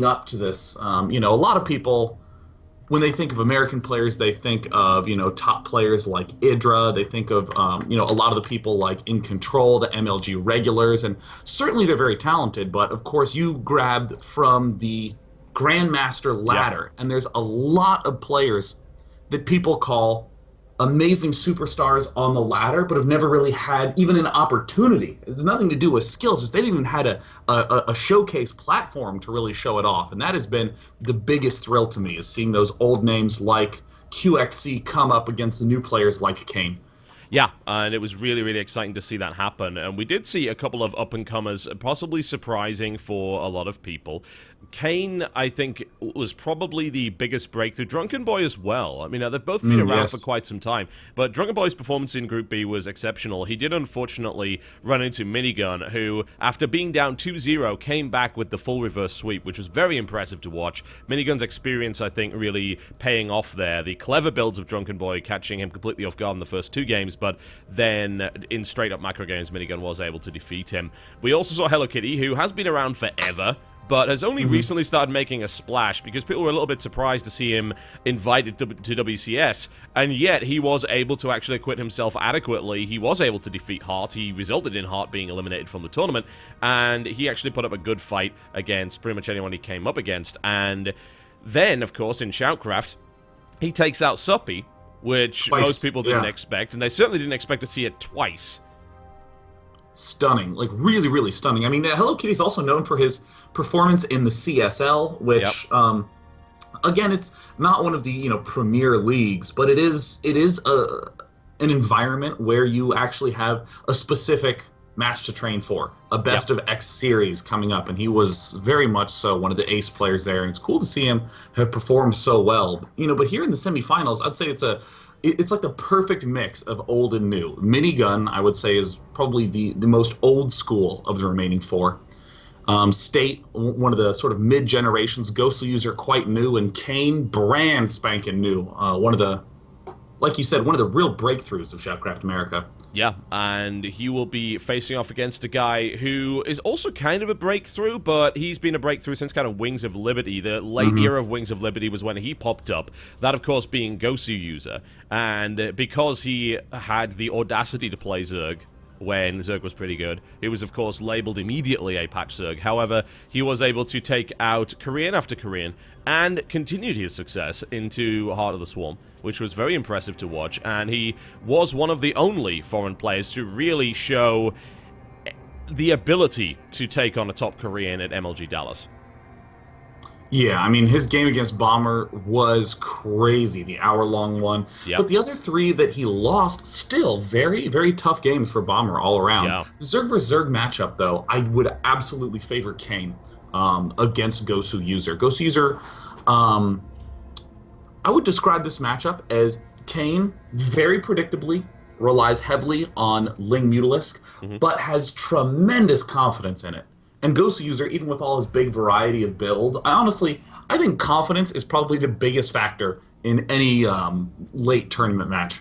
leading up to this, you know, a lot of people, when they think of American players, they think of, you know, top players like Idra. They think of, you know, a lot of the people like In Control, the MLG regulars, and certainly they're very talented. But of course, you grabbed from the Grandmaster Yep. ladder, and there's a lot of players that people call amazing superstars on the ladder, but have never really had even an opportunity. It's nothing to do with skills; just they didn't even had a showcase platform to really show it off, and that has been the biggest thrill to me is seeing those old names like QXC come up against the new players like Kane. Yeah, and it was really, really exciting to see that happen. And we did see a couple of up-and-comers, possibly surprising for a lot of people. Kane, I think, was probably the biggest breakthrough. Drunken Boy as well. I mean, they've both been around for Yes. quite some time. But Drunken Boy's performance in Group B was exceptional. He did, unfortunately, run into Minigun, who, after being down 2-0, came back with the full reverse sweep, which was very impressive to watch. Minigun's experience, I think, really paying off there. The clever builds of Drunken Boy catching him completely off guard in the first two games, but then in straight-up macro games, Minigun was able to defeat him. We also saw Hello Kitty, who has been around forever, but has only recently started making a splash because people were a little bit surprised to see him invited to WCS, and yet he was able to actually acquit himself adequately. He was able to defeat Hart. He resulted in Hart being eliminated from the tournament, and he actually put up a good fight against pretty much anyone he came up against. And then, of course, in Shoutcraft, he takes out Suppy, which Twice, most people didn't yeah. expect, and they certainly didn't expect to see it twice. Stunning, like really, really stunning. I mean, Hello Kitty's also known for his performance in the CSL, which, again, it's not one of the, you know, premier leagues, but it is an environment where you actually have a specific match to train for, a best of X series coming up, and he was very much so one of the ace players there, and it's cool to see him have performed so well. You know, but here in the semifinals, I'd say it's like the perfect mix of old and new. Minigun, I would say, is probably the most old school of the remaining four. State, one of the sort of mid-generations. Ghostly User, quite new. And Kane, brand spanking new. One of the, like you said, one of the real breakthroughs of Shoutcraft America. Yeah, and he will be facing off against a guy who is also kind of a breakthrough, but he's been a breakthrough since kind of Wings of Liberty. The late era of Wings of Liberty was when he popped up. That, of course, being Gosu User. And because he had the audacity to play Zerg when Zerg was pretty good, he was, of course, labeled immediately a patch Zerg. However, he was able to take out Korean after Korean and continued his success into Heart of the Swarm, which was very impressive to watch, and he was one of the only foreign players to really show the ability to take on a top Korean at MLG Dallas. Yeah, I mean, his game against Bomber was crazy, the hour-long one. Yep. But the other three that he lost, still very, very tough games for Bomber all around. Yeah. The Zerg vs. Zerg matchup, though, I would absolutely favor Kane against Gosu User. Gosu User, I would describe this matchup as Kane very predictably relies heavily on Ling Mutalisk, but has tremendous confidence in it. And Ghost User, even with all his big variety of builds, I think confidence is probably the biggest factor in any late tournament match.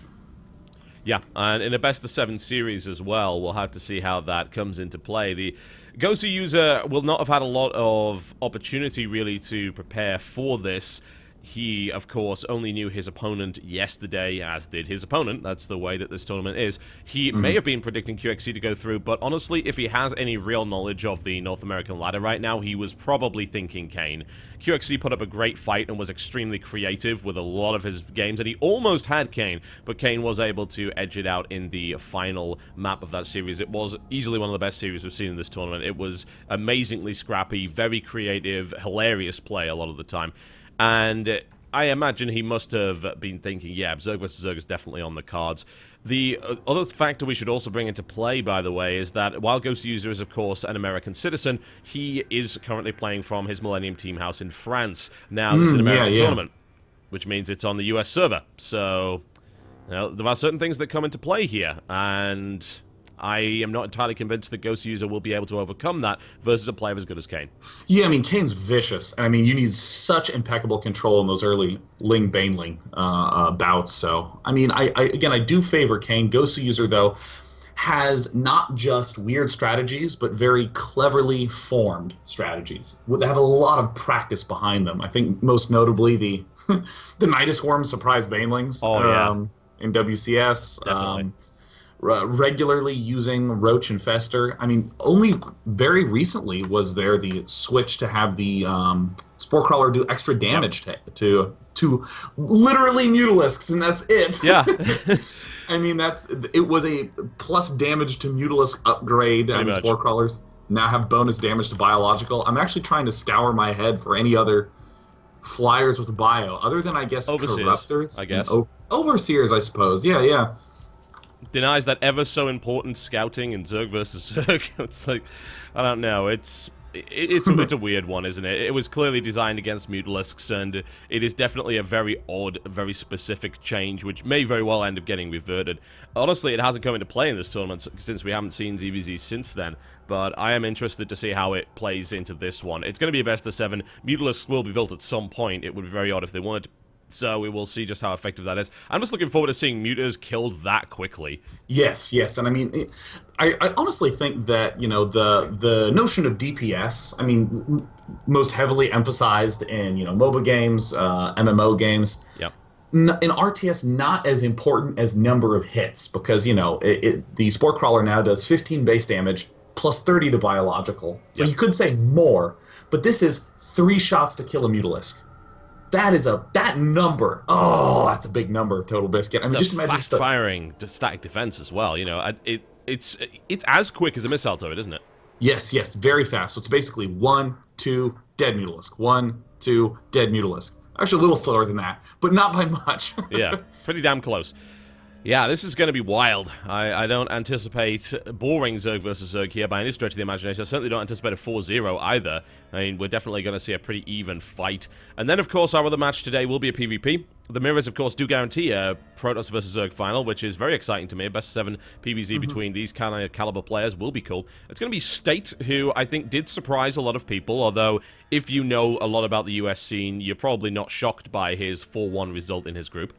Yeah, and in a best-of-7 series as well, we'll have to see how that comes into play. The Gosu User will not have had a lot of opportunity, really, to prepare for this. He, of course, only knew his opponent yesterday, as did his opponent. That's the way that this tournament is. He may have been predicting QXC to go through, but honestly, if he has any real knowledge of the North American ladder right now, he was probably thinking Kane. QXC put up a great fight and was extremely creative with a lot of his games, and he almost had Kane, but Kane was able to edge it out in the final map of that series. It was easily one of the best series we've seen in this tournament. It was amazingly scrappy, very creative, hilarious play a lot of the time. And I imagine he must have been thinking, yeah, Zerg vs. Zerg is definitely on the cards. The other factor we should also bring into play, by the way, is that while Ghost User is, of course, an American citizen, he is currently playing from his Millennium Team house in France. Now, this is an American tournament, which means it's on the US server. So, you know, there are certain things that come into play here, and I am not entirely convinced that Ghost User will be able to overcome that versus a player as good as Kane. Yeah, I mean, Kane's vicious. And I mean, you need such impeccable control in those early Ling Baneling bouts. So, I mean, again, I do favor Kane. Ghost User, though, has not just weird strategies, but very cleverly formed strategies. They have a lot of practice behind them. I think most notably the the Nidus Worm surprise banelings Oh, yeah. in WCS. Definitely. Regularly using Roach and Fester. I mean, only very recently was there the switch to have the Spore Crawler do extra damage to literally Mutalisks, and that's it. Yeah. I mean, it was a plus damage to Mutalisk upgrade. I mean, Spore Crawlers now have bonus damage to biological. I'm actually trying to scour my head for any other flyers with bio, other than, I guess, Overseers, Corruptors. I guess. Overseers, I suppose. Yeah, yeah. Denies that ever so important scouting in Zerg versus Zerg. It's like, I don't know. It's a weird one, isn't it? It was clearly designed against Mutalisks, and it is definitely a very odd, very specific change, which may very well end up getting reverted. Honestly, it hasn't come into play in this tournament since we haven't seen ZVZ since then, but I am interested to see how it plays into this one. It's going to be a best of 7. Mutalisks will be built at some point. It would be very odd if they weren't. So we will see just how effective that is. I'm just looking forward to seeing Mutas killed that quickly. Yes, yes, and I mean, I honestly think that, you know, the notion of DPS, I mean, most heavily emphasized in, you know, MOBA games, MMO games. Yep. In RTS, not as important as number of hits, because, you know, the Spore Crawler now does 15 base damage plus 30 to biological. So you could say more, but this is 3 shots to kill a Mutalisk. That number. Oh, that's a big number, Totalbiscuit. I mean, just imagine fast-firing static defense as well. You know, it's as quick as a missile turret, isn't it? Yes, yes, very fast. So it's basically 1, 2, dead Mutalisk. 1, 2, dead Mutalisk. Actually, a little slower than that, but not by much. Yeah, pretty damn close. Yeah, this is going to be wild. I don't anticipate boring Zerg versus Zerg here by any stretch of the imagination. I certainly don't anticipate a 4-0 either. I mean, we're definitely going to see a pretty even fight. And then, of course, our other match today will be a PvP. The mirrors, of course, do guarantee a Protoss versus Zerg final, which is very exciting to me. A best of 7 PvZ between these kind of caliber players will be cool. It's going to be State, who I think did surprise a lot of people, although if you know a lot about the US scene, you're probably not shocked by his 4-1 result in his group.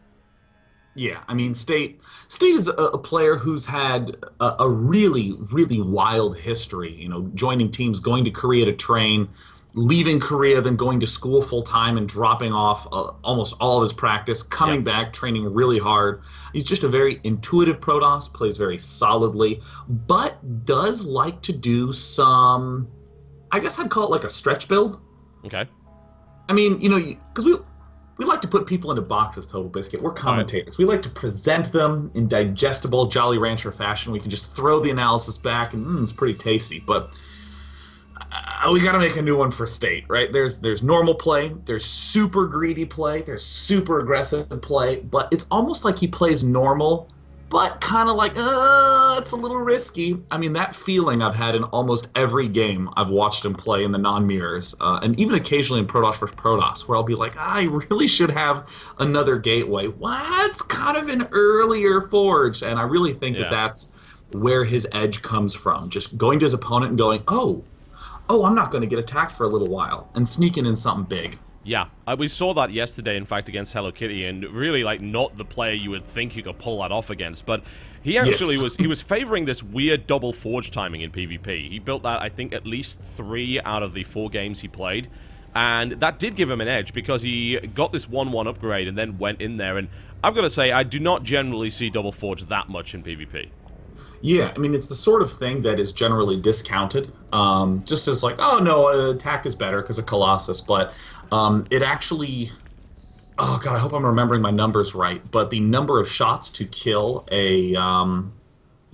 Yeah, I mean, State is a player who's had a really, really wild history. You know, joining teams, going to Korea to train, leaving Korea, then going to school full time and dropping off almost all of his practice, coming back, training really hard. He's just a very intuitive Protoss, plays very solidly, but does like to do some, I guess I'd call it like a stretch build. Okay. I mean, you know, because we like to put people into boxes, Totalbiscuit. We're commentators. We like to present them in digestible Jolly Rancher fashion. We can just throw the analysis back, and it's pretty tasty. But we got to make a new one for State, right? There's normal play, there's super greedy play, there's super aggressive play, but it's almost like he plays normal, but kind of like, it's a little risky. I mean, that feeling I've had in almost every game I've watched him play in the non-mirrors, and even occasionally in Protoss vs. Protoss, where I'll be like, I really should have another gateway. What's kind of an earlier forge? And I really think that that's where his edge comes from. Just going to his opponent and going, oh, I'm not going to get attacked for a little while, and sneaking in something big. Yeah, we saw that yesterday, in fact, against Hello Kitty, and really, like, not the player you would think you could pull that off against, but he actually was favoring this weird double forge timing in PvP. He built that, I think, at least 3 out of the 4 games he played, and that did give him an edge, because he got this 1-1 upgrade and then went in there, and I've got to say, I do not generally see double forge that much in PvP. Yeah, I mean, it's the sort of thing that is generally discounted, just as like, oh no, attack is better because of Colossus, but it actually, oh god, I hope I'm remembering my numbers right, but the number of shots to kill a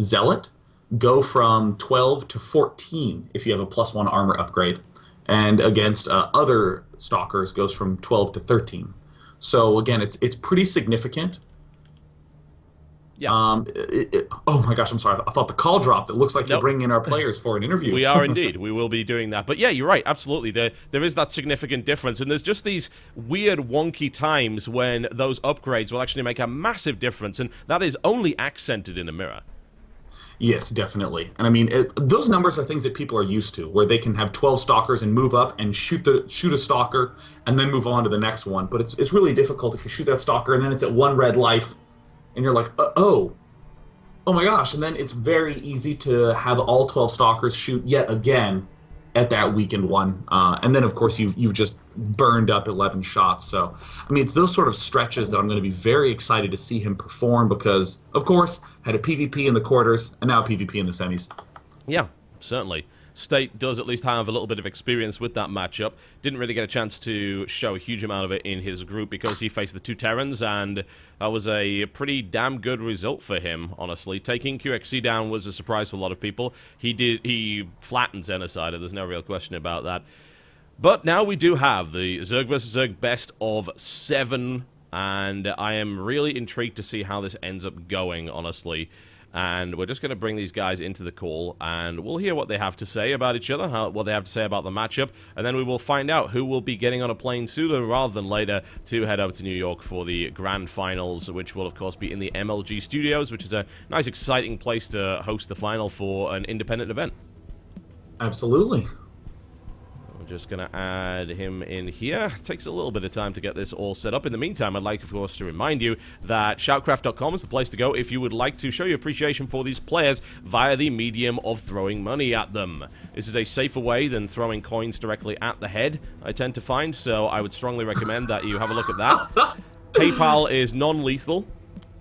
Zealot go from 12 to 14 if you have a +1 armor upgrade, and against other Stalkers goes from 12 to 13. So again, it's pretty significant. Yeah. Oh my gosh, I'm sorry. I thought the call dropped. It looks like you're bringing in our players for an interview. We are indeed. We will be doing that. But yeah, you're right. Absolutely. There is that significant difference. And there's just these weird, wonky times when those upgrades will actually make a massive difference. And that is only accented in a mirror. Yes, definitely. And I mean, those numbers are things that people are used to, where they can have 12 Stalkers and move up and shoot a Stalker and then move on to the next one. But it's really difficult if you shoot that Stalker and then it's at 1 red life. And you're like, oh, Oh my gosh, and then it's very easy to have all 12 stalkers shoot yet again at that weakened one. And then, of course, you've just burned up 11 shots. So, I mean, it's those sort of stretches that I'm going to be very excited to see him perform because, of course, had a PvP in the quarters and now PvP in the semis. Yeah, certainly. State does at least have a little bit of experience with that matchup. Didn't really get a chance to show a huge amount of it in his group because he faced the two Terrans, and that was a pretty damn good result for him, honestly. Taking QXC down was a surprise for a lot of people. He flattened Xenocide, there's no real question about that. But now we do have the Zerg vs. Zerg best of 7, and I am really intrigued to see how this ends up going, honestly. And we're just going to bring these guys into the call, and we'll hear what they have to say about each other, what they have to say about the matchup, and then we will find out who will be getting on a plane sooner rather than later to head over to New York for the Grand Finals, which will, of course, be in the MLG Studios, which is a nice, exciting place to host the final for an independent event. Absolutely. Just going to add him in here. It takes a little bit of time to get this all set up. In the meantime, I'd like, of course, to remind you that SHOUTcraft.com is the place to go if you would like to show your appreciation for these players via the medium of throwing money at them. This is a safer way than throwing coins directly at the head, I tend to find, so I would strongly recommend that you have a look at that. PayPal is non-lethal,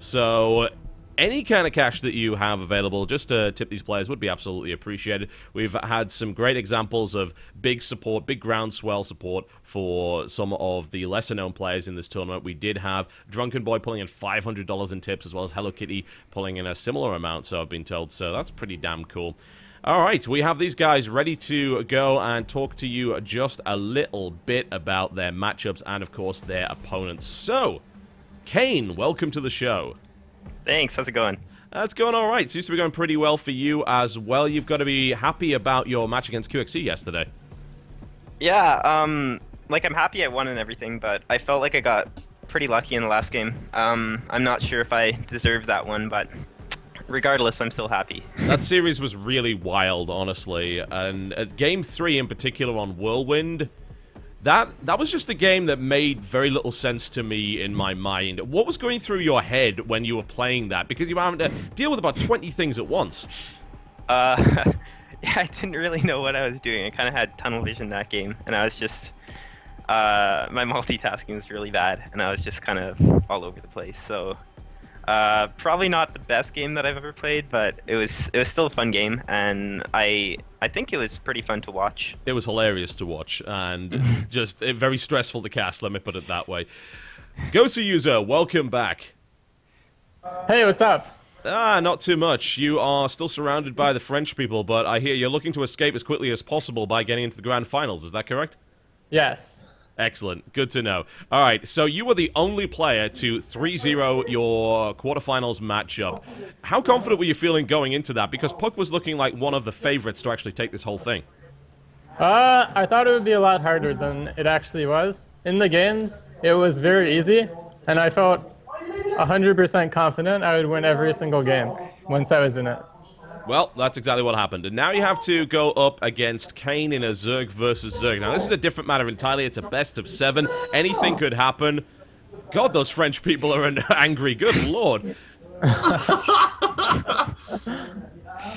so any kind of cash that you have available just to tip these players would be absolutely appreciated. We've had some great examples of big support, big groundswell support for some of the lesser-known players in this tournament. We did have Drunken Boy pulling in $500 in tips, as well as Hello Kitty pulling in a similar amount, so I've been told. So that's pretty damn cool. All right, we have these guys ready to go and talk to you just a little bit about their matchups and, of course, their opponents. So, Kane, welcome to the show. Thanks, how's it going? It's going all right. Seems to be going pretty well for you as well. You've got to be happy about your match against QXC yesterday. Yeah, like I'm happy I won and everything, but I felt like I got pretty lucky in the last game. I'm not sure if I deserved that one, but regardless, I'm still happy. That series was really wild, honestly, and at Game 3 in particular on Whirlwind, that was just a game that made very little sense to me in my mind. What was going through your head when you were playing that? Because you were having to deal with about 20 things at once. Yeah, I didn't really know what I was doing. I kind of had tunnel vision that game, and I was just... my multitasking was really bad, and I was just kind of all over the place, so... probably not the best game that I've ever played, but it was still a fun game, and I think it was pretty fun to watch. It was hilarious to watch, and just very stressful to cast, let me put it that way. Gosu User, welcome back. Hey, what's up? Not too much. You are still surrounded by the French people, but I hear you're looking to escape as quickly as possible by getting into the Grand Finals, is that correct? Yes. Excellent. Good to know. All right, so you were the only player to 3-0 your quarterfinals matchup. How confident were you feeling going into that? Because Puck was looking like one of the favorites to actually take this whole thing. I thought it would be a lot harder than it actually was. In the games, it was very easy, and I felt 100% confident I would win every single game once I was in it. Well, that's exactly what happened. And now you have to go up against Kane in a Zerg versus Zerg. Now, this is a different matter entirely. It's a best of 7. Anything could happen. God, those French people are angry. Good Lord.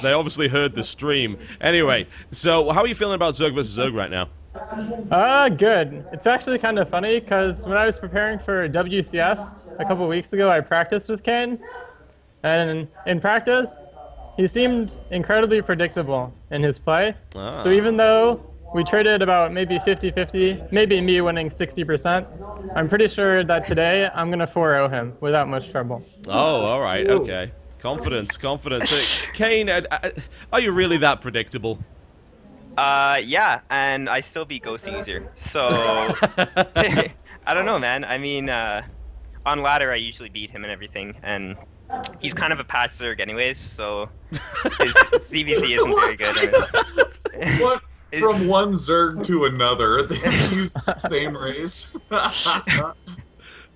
They obviously heard the stream. Anyway, so how are you feeling about Zerg versus Zerg right now? Good. It's actually kind of funny, because when I was preparing for WCS a couple weeks ago, I practiced with Kane. And in practice... he seemed incredibly predictable in his play. So even though we traded about maybe 50-50, maybe me winning 60%, I'm pretty sure that today I'm going to 4-0 him without much trouble. Oh, all right, okay. Confidence. Kane, are you really that predictable? Yeah, and I still beat Ghost User, so... I don't know, man. I mean, on ladder I usually beat him and everything, and... he's kind of a patch Zerg anyways, so his CVC isn't very good. What? From one Zerg to another, they use the same race.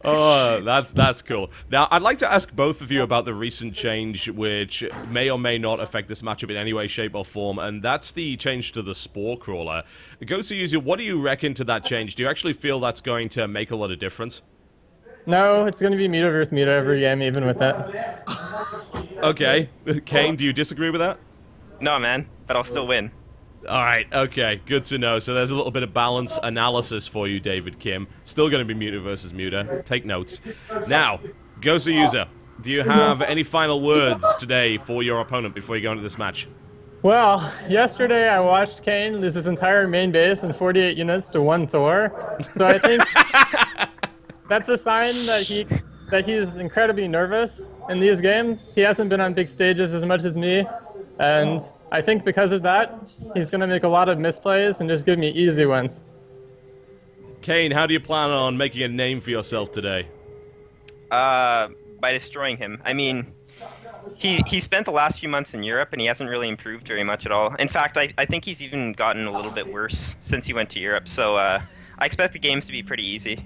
Oh, that's cool. Now, I'd like to ask both of you about the recent change, which may or may not affect this matchup in any way, shape, or form, and that's the change to the Spore Crawler. Gosu User, what do you reckon to that change? Do you actually feel that's going to make a lot of difference? No, it's going to be Meta versus Meta every game, even with that. Okay. Kane, do you disagree with that? No, man, but I'll still win. All right, okay, good to know. So there's a little bit of balance analysis for you, David Kim. Still going to be Muta versus Muta. Take notes. Now, Gosu User, do you have any final words today for your opponent before you go into this match? Well, yesterday I watched Kane lose his entire main base in 48 units to 1 Thor. So I think that's a sign that he's incredibly nervous in these games. He hasn't been on big stages as much as me. And I think because of that, he's going to make a lot of misplays and just give me easy ones. Kane, how do you plan on making a name for yourself today? By destroying him. I mean, he spent the last few months in Europe, and he hasn't really improved very much at all. In fact, I think he's even gotten a little bit worse since he went to Europe. So I expect the games to be pretty easy.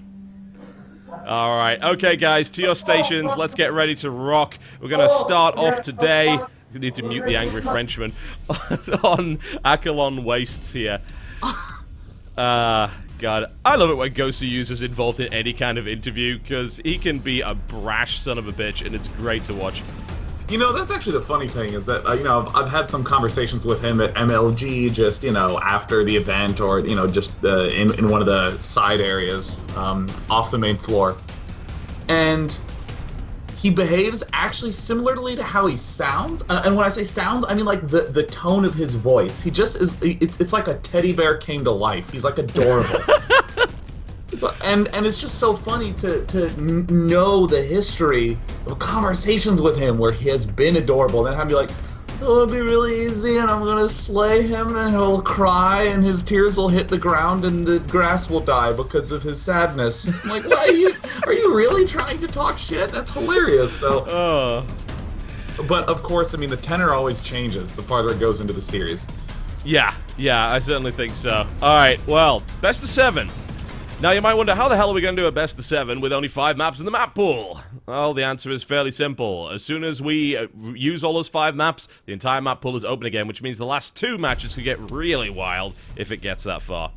All right. Okay, guys, to your stations. Let's get ready to rock. We're going to start off today. You need to mute the angry Frenchman on Accolon Wastes here. God, I love it when Gosu User's involved in any kind of interview, because he can be a brash son of a bitch, and it's great to watch. You know, that's actually the funny thing, is that, you know, I've had some conversations with him at MLG, just, you know, after the event, or, you know, just in one of the side areas off the main floor. And he behaves actually similarly to how he sounds. And when I say sounds, I mean like the tone of his voice. He just is, it's like a teddy bear came to life. He's like adorable. And it's just so funny to know the history of conversations with him where he has been adorable, and then have me like, oh, it'll be really easy, and I'm gonna slay him, and he'll cry, and his tears will hit the ground, and the grass will die because of his sadness. I'm like, why are you really trying to talk shit? That's hilarious. So, but of course, I mean, the tenor always changes the farther it goes into the series. Yeah, I certainly think so. All right, well, best of 7. Now, you might wonder, how the hell are we going to do a best of 7 with only 5 maps in the map pool? Well, the answer is fairly simple. As soon as we use all those 5 maps, the entire map pool is open again, which means the last 2 matches could get really wild if it gets that far.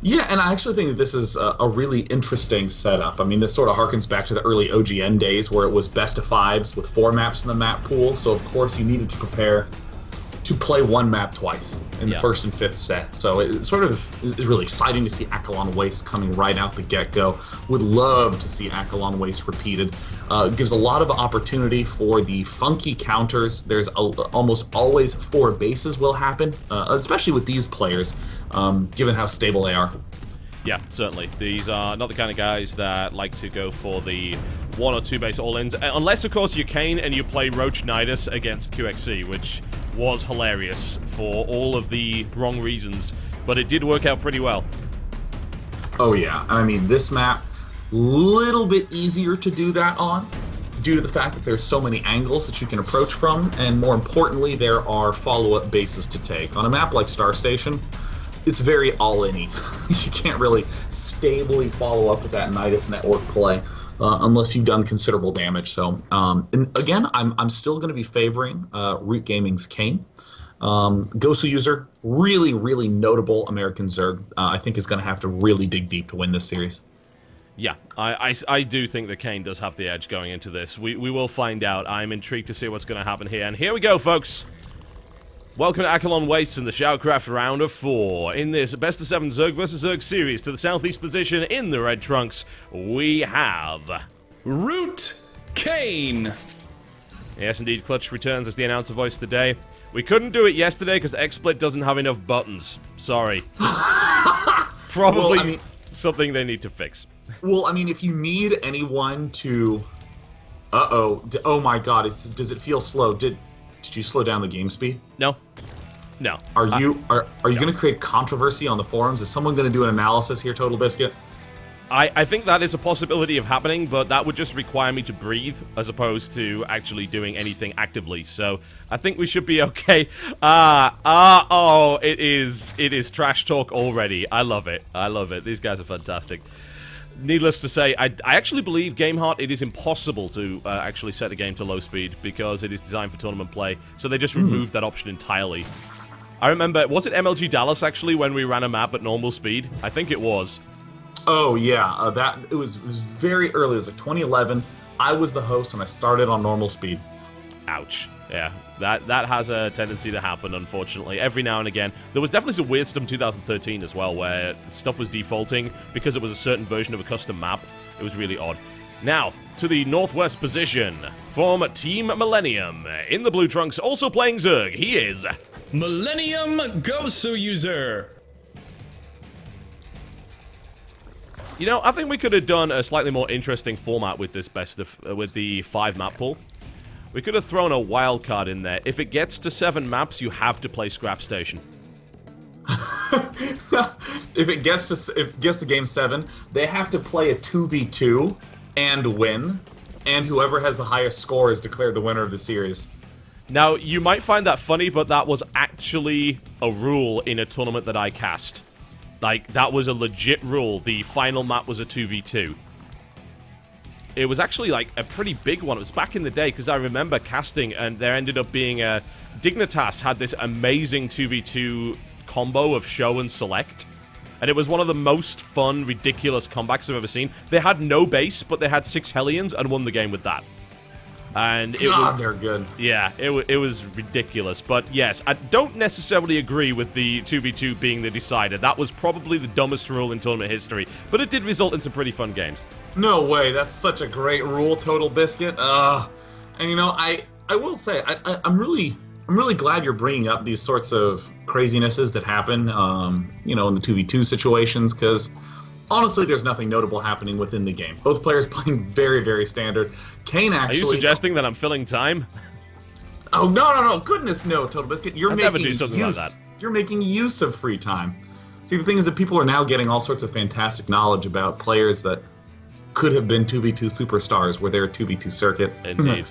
Yeah, and I actually think that this is a really interesting setup. I mean, this sort of harkens back to the early OGN days where it was best of 5s with 4 maps in the map pool, so of course you needed to prepare to play 1 map twice in the 1st and 5th set. So it sort of is really exciting to see Accolon Waste coming right out the get-go. Would love to see Accolon Waste repeated. Gives a lot of opportunity for the funky counters. There's almost always 4 bases will happen, especially with these players, given how stable they are. Yeah, certainly. These are not the kind of guys that like to go for the 1 or 2 base all-ins. Unless, of course, you're Kane and you play Roach Nidus against QXC, which was hilarious for all of the wrong reasons, but it did work out pretty well. Oh yeah, I mean, this map, little bit easier to do that on, due to the fact that there's so many angles that you can approach from, and more importantly, there are follow-up bases to take. On a map like Star Station, it's very all-in-y. You can't really stably follow up with that Nidus network play. Unless you've done considerable damage. So, and again, I'm still going to be favoring Root Gaming's Kane. Gosu User, really notable American Zerg. I think is going to have to really dig deep to win this series. Yeah, I do think that Kane does have the edge going into this. We will find out. I'm intrigued to see what's going to happen here. And here we go, folks. Welcome to Accolon Wastes in the SHOUTcraft round of 4. In this best of 7 Zerg vs. Zerg series, to the southeast position in the red trunks, we have Root Kane. Yes, indeed, Clutch returns as the announcer voice today. We couldn't do it yesterday because XSplit doesn't have enough buttons. Sorry. Probably well, I mean, something they need to fix. Well, I mean, if you need anyone to... oh my god, does it feel slow? Did you slow down the game speed? No. Are you going to create controversy on the forums? Is someone going to do an analysis here, Totalbiscuit? I think that is a possibility of happening, but that would just require me to breathe as opposed to actually doing anything actively. So I think we should be okay. Oh, it is trash talk already. I love it. These guys are fantastic. Needless to say, I actually believe GameHeart, it is impossible to actually set a game to low speed because it is designed for tournament play, so they just removed that option entirely. I remember, was it MLG Dallas actually when we ran a map at normal speed? I think it was. Oh yeah, it was very early. It was like 2011. I was the host and I started on normal speed. Ouch. Yeah, that has a tendency to happen, unfortunately, every now and again. There was definitely some weird stuff in 2013 as well, where stuff was defaulting because it was a certain version of a custom map. It was really odd. Now, to the northwest position, from Team Millennium. In the blue trunks, also playing Zerg, he is... Millennium Gosu User. You know, I think we could have done a slightly more interesting format with this with the 5 map pool. We could have thrown a wild card in there. If it gets to 7 maps, you have to play Scrap Station. If it gets to game 7, they have to play a 2v2 and win, and whoever has the highest score is declared the winner of the series. Now, you might find that funny, but that was actually a rule in a tournament that I cast. Like, that was a legit rule. The final map was a 2v2. It was actually, like, a pretty big one. It was back in the day, because I remember casting, and there ended up being a... Dignitas had this amazing 2v2 combo of show and select. And it was one of the most fun, ridiculous comebacks I've ever seen. They had no base, but they had 6 Hellions and won the game with that. And it was, they're good. Yeah, it was ridiculous. But yes, I don't necessarily agree with the 2v2 being the decider. That was probably the dumbest rule in tournament history. But it did result in some pretty fun games. No way, that's such a great rule, Totalbiscuit. And you know, I will say, I'm really glad you're bringing up these sorts of crazinesses that happen, you know, in the 2v2 situations, because honestly, there's nothing notable happening within the game. Both players playing very, very standard. Kane actually... Are you suggesting that I'm filling time? Oh, no, goodness no, Totalbiscuit. I'd never do something like that. You're making use of free time. See, the thing is that people are now getting all sorts of fantastic knowledge about players that could have been 2v2 superstars where they're a 2v2 circuit. Indeed.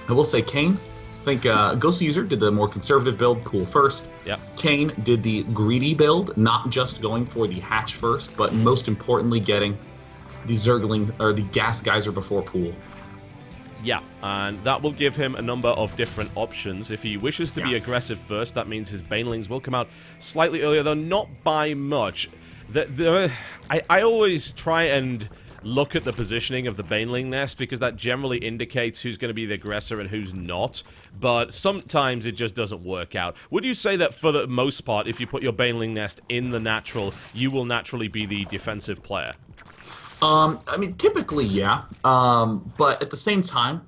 I will say, Kane, I think Ghost User did the more conservative build, pool first. Yep. Kane did the greedy build, not just going for the hatch first, but most importantly getting the Zergling, or the Gas Geyser before pool. Yeah, and that will give him a number of different options. If he wishes to be aggressive first, that means his Banelings will come out slightly earlier, though not by much. I always try and look at the positioning of the Baneling nest, because that generally indicates who's going to be the aggressor and who's not, but sometimes it just doesn't work out. Would you say that for the most part, if you put your Baneling nest in the natural, you will naturally be the defensive player? I mean, typically, yeah, but at the same time,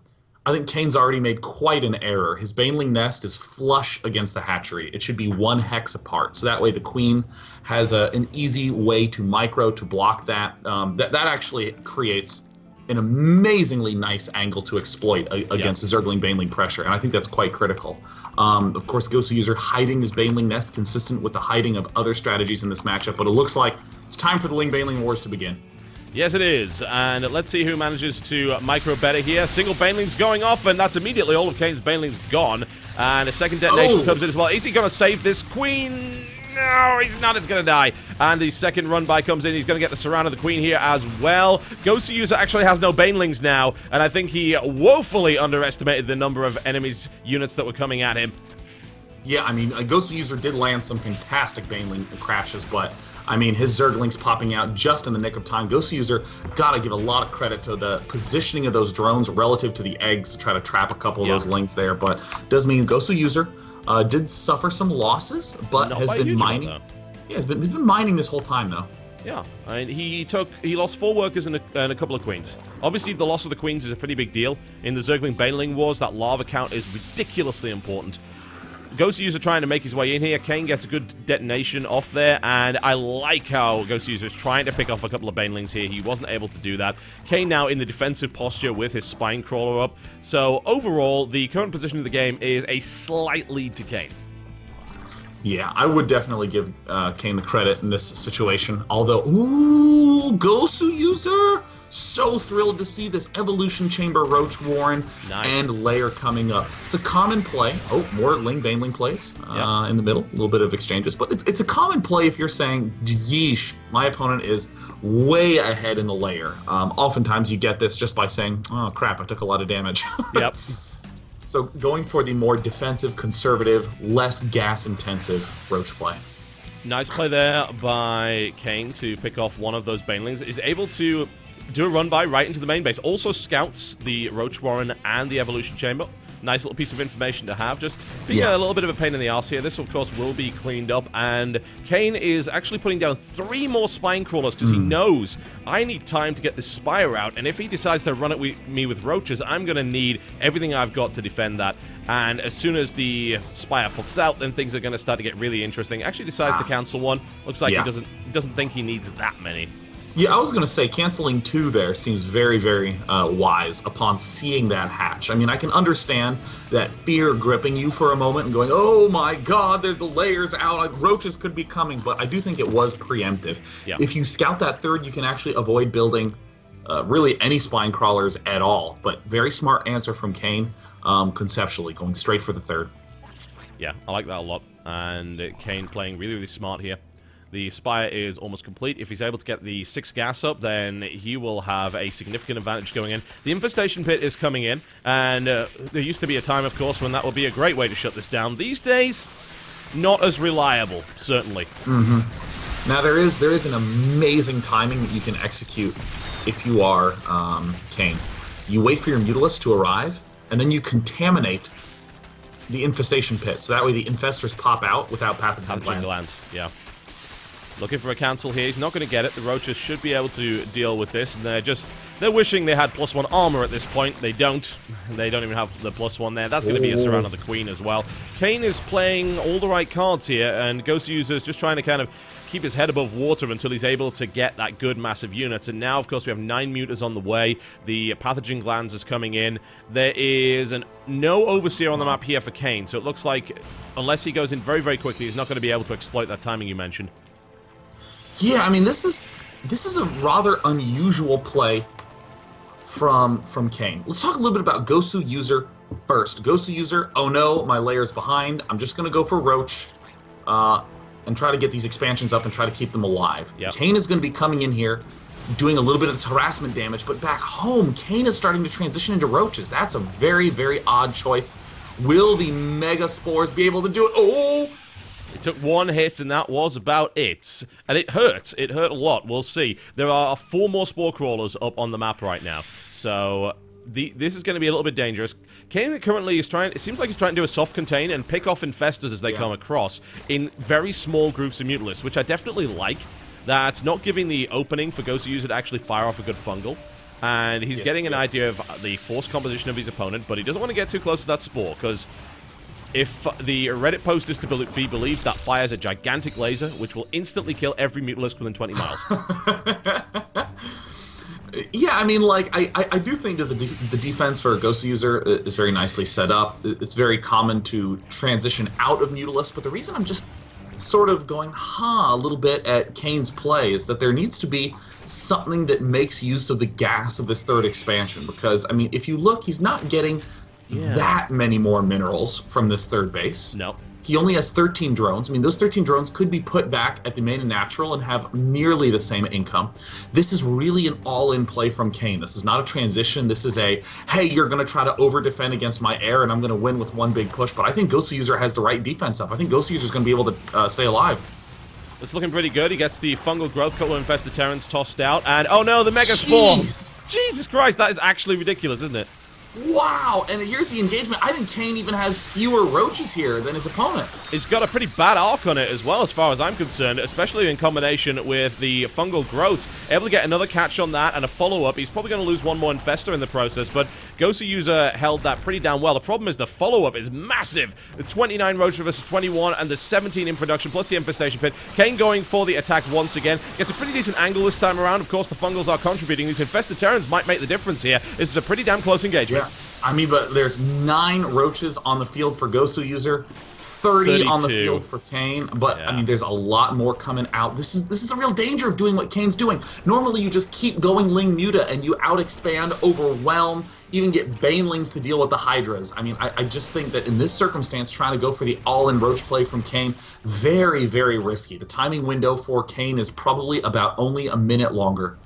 I think Kane's already made quite an error. His Baneling nest is flush against the hatchery. It should be 1 hex apart, so that way the queen has an easy way to micro to block that. That actually creates an amazingly nice angle to exploit against the Zergling Baneling pressure, and I think that's quite critical. Of course, Ghost User hiding his Baneling nest, consistent with the hiding of other strategies in this matchup, but it looks like it's time for the Ling Baneling Wars to begin. Yes, it is, and let's see who manages to micro better here. Single Baneling's going off, and that's immediately all of Kane's Banelings gone. And a second detonation comes in as well. Is he going to save this queen? No, he's not. It's going to die. And the second run by comes in. He's going to get the surround of the queen here as well. Ghost User actually has no Banelings now, and I think he woefully underestimated the number of enemies units that were coming at him. Yeah, I mean, Ghost User did land some fantastic Baneling crashes, but I mean, his Zerglings popping out just in the nick of time. Ghost User, gotta give a lot of credit to the positioning of those drones relative to the eggs to try to trap a couple of those lings there, but does mean Ghost User did suffer some losses, but has been mining. Yeah, he's been mining this whole time, though. Yeah, and he lost 4 workers and a couple of queens. Obviously, the loss of the queens is a pretty big deal. In the Zergling Baneling Wars, that lava count is ridiculously important. Ghost User trying to make his way in here. Kane gets a good detonation off there, and I like how Ghost User is trying to pick off a couple of Banelings here. He wasn't able to do that. Kane now in the defensive posture with his Spine Crawler up. So overall, the current position of the game is a slight lead to Kane. Yeah, I would definitely give Kane the credit in this situation. Although, ooh, Ghost User! So thrilled to see this Evolution Chamber Roach Warren and Lair coming up. It's a common play. Oh, more Ling Baneling plays in the middle. A little bit of exchanges. But it's a common play if you're saying, yeesh, my opponent is way ahead in the layer. Oftentimes you get this just by saying, oh crap, I took a lot of damage. Yep. So going for the more defensive, conservative, less gas-intensive Roach play. Nice play there by Kane to pick off one of those Banelings. Is able to do a run-by right into the main base. Also scouts the Roach Warren and the Evolution Chamber. Nice little piece of information to have. Just being a little bit of a pain in the arse here. This, of course, will be cleaned up. And Kane is actually putting down 3 more Spine Crawlers because he knows I need time to get this Spire out. And if he decides to run at me with Roaches, I'm going to need everything I've got to defend that. And as soon as the Spire pops out, then things are going to start to get really interesting. Actually decides to cancel one. Looks like he doesn't think he needs that many. Yeah, I was going to say canceling 2 there seems very, very wise upon seeing that hatch. I mean, I can understand that fear gripping you for a moment and going, oh my god, there's the layers out, like, roaches could be coming, but I do think it was preemptive. Yeah. If you scout that 3rd, you can actually avoid building really any spine crawlers at all, but very smart answer from Kane, conceptually, going straight for the 3rd. Yeah, I like that a lot, and Kane playing really, really smart here. The Spire is almost complete. If he's able to get the 6 gas up, then he will have a significant advantage going in. The Infestation Pit is coming in, and there used to be a time, of course, when that would be a great way to shut this down. These days, not as reliable, certainly. Now, there is an amazing timing that you can execute if you are Kane. You wait for your Mutalisk to arrive, and then you contaminate the Infestation Pit, so that way the Infestors pop out without pathogen glands. Yeah. Looking for a cancel here. He's not going to get it. The Roaches should be able to deal with this. And they're wishing they had +1 armor at this point. They don't. They don't even have the +1 there. That's going to be a surround of the Queen as well. Kane is playing all the right cards here, and Ghost User is just trying to kind of keep his head above water until he's able to get that good massive unit. And now, of course, we have 9 Mutas on the way. The Pathogen Glands is coming in. There is no Overseer on the map here for Kane, so it looks like, unless he goes in very, very quickly, he's not going to be able to exploit that timing you mentioned. Yeah, I mean, this is a rather unusual play from Kane. Let's talk a little bit about Gosu User first. Gosu User, oh no, my layer's behind. I'm just going to go for Roach and try to get these expansions up and try to keep them alive. Yep. Kane is going to be coming in here, doing a little bit of this harassment damage, but back home, Kane is starting to transition into Roaches. That's a very, very odd choice. Will the Mega Spores be able to do it? Oh! It took 1 hit, and that was about it. And it hurt. It hurt a lot. We'll see. There are 4 more Spore Crawlers up on the map right now. So this is going to be a little bit dangerous. Kane currently is trying... It seems like he's trying to do a soft contain and pick off Infestors as they come across in very small groups of Mutalisks, which I definitely like. That's not giving the opening for Ghost User to actually fire off a good fungal. And he's getting an idea of the force composition of his opponent, but he doesn't want to get too close to that Spore, because... if the Reddit post is to be believed, that fires a gigantic laser, which will instantly kill every Mutalisk within 20 miles. Yeah, I mean, like, I do think that the defense for a Ghost User is very nicely set up. It's very common to transition out of Mutalisk, but the reason I'm just sort of going, a little bit at Kane's play is that there needs to be something that makes use of the gas of this 3rd expansion, because, I mean, if you look, he's not getting... that many more minerals from this 3rd base. No. He only has 13 drones. I mean, those 13 drones could be put back at the main and natural and have nearly the same income. This is really an all-in play from Kane. This is not a transition. This is a, hey, you're going to try to over-defend against my air, and I'm going to win with 1 big push. But I think Ghost User has the right defense up. I think Ghost User is going to be able to stay alive. It's looking pretty good. He gets the Fungal Growth, couple of Infested Terrans tossed out, and oh no, the Mega Spore! Jesus Christ, that is actually ridiculous, isn't it? Wow, and here's the engagement. I think Kane even has fewer Roaches here than his opponent. He's got a pretty bad arc on it as well, as far as I'm concerned, especially in combination with the Fungal Growth. Able to get another catch on that and a follow-up. He's probably going to lose 1 more Infestor in the process, but Gosu User held that pretty damn well. The problem is the follow-up is massive. The 29 Roach versus 21 and the 17 in production, plus the Infestation Pit. Kane going for the attack once again. Gets a pretty decent angle this time around. Of course, the Fungals are contributing. These Infested Terrans might make the difference here. This is a pretty damn close engagement. Yeah. I mean, but there's 9 Roaches on the field for Gosu User, 30 on the field for Kane, but I mean, there's a lot more coming out. This is the real danger of doing what Kane's doing. Normally, you just keep going Ling Muta and you out-expand, overwhelm, even get Banelings to deal with the Hydras. I mean, I just think that in this circumstance, trying to go for the all-in Roach play from Kane, very, very risky. The timing window for Kane is probably about only a minute longer.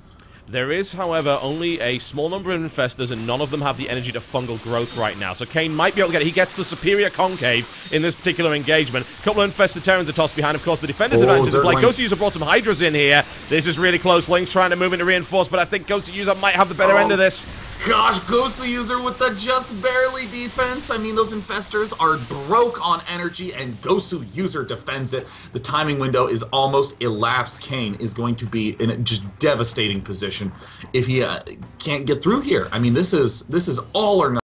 There is, however, only a small number of infestors, and none of them have the energy to fungal growth right now. So Kane might be able to get it. He gets the superior concave in this particular engagement. A couple of infested Terrans are tossed behind. Of course, the defender's advantage is play. Ghost User brought some Hydras in here. This is really close. Link's trying to move into reinforce, but I think Ghost User might have the better end of this. Gosh, Ghost User with the just barely defense. I mean, those infestors are broke on energy, and Ghost User defends it. The timing window is almost elapsed. Kane is going to be in a just devastating position if he can't get through here. I mean, this is all or nothing.